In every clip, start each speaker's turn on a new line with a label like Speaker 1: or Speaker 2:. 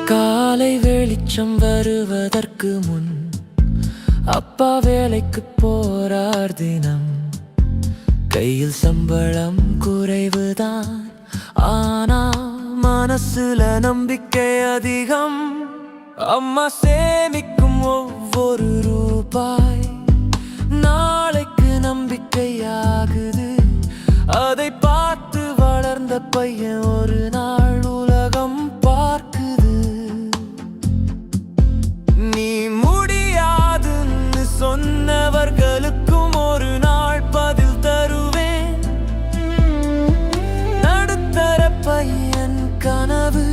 Speaker 1: காலை வெளிச்சம் வருவதற்கு முன் அப்பா வேலைக்கு போறார் தினம். கையில் சம்பளம் குறைவுதான், ஆனா மனசுல நம்பிக்கை அதிகம். அம்மா சேமிக்கும் ஒவ்வொரு ரூபாய் நாளைக்கு நம்பிக்கையாகுது. அதை பார்த்து வளர்ந்த பையன் ஒரு நாள் உலகம் பார்க்குது. நீ முடியாதுன்னு சொன்னவர்களுக்கும் ஒரு நாள் பதில் தருவேன். நடுத்தர பையன் கனவு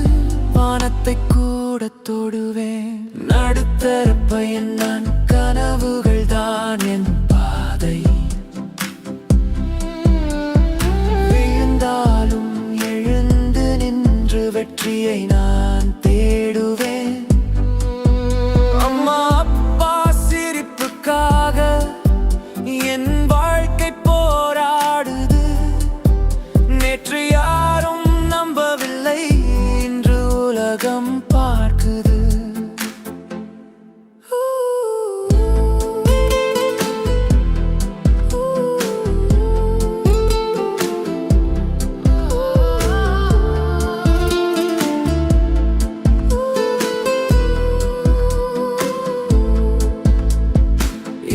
Speaker 1: வானத்தை கூட தொடுவேன். நடுத்தர பையன் நான், கனவுகள் தான் என் பாதை. விழுந்தாலும் எழுந்து நின்று வெற்றியை நான் தேடுவேன். அம்மா அப்பா சிரிப்புக்காக என் வாழ்க்கை போராடுது. நேற்று யாரும் நம்பவில்லை, இன்று உலகம் பார்க்குது.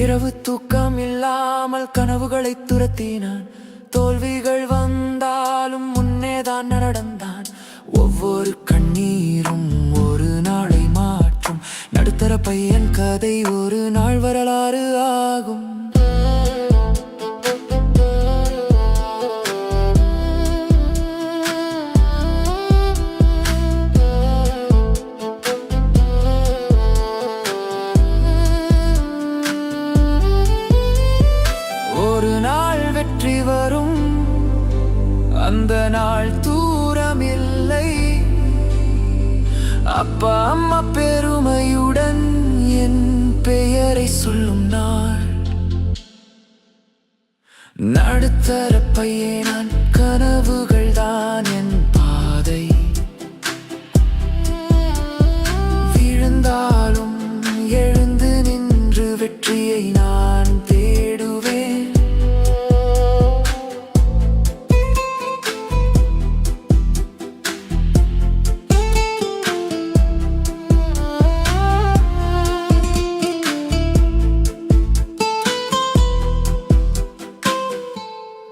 Speaker 1: இரவு தூக்கம் இல்லாமல் கனவுகளை துரத்தினான். தோல்விகள் வந்தாலும் முன்னேதான் நடந்தான். ஒவ்வொரு கண்ணீரும் ஒரு நாளை மாற்றும். நடுத்தர பையன் கதை ஒரு நாள் வரலாறு ஆகும். ஒரு நாள் வெற்றி வரும், அந்த நாள் தூரமில்லை. அப்பா அம்மா பெருமையுடன் என் பெயரை சொல்லும் நாள். நடுத்தர பையன் நான், கனவுகள் தான் என்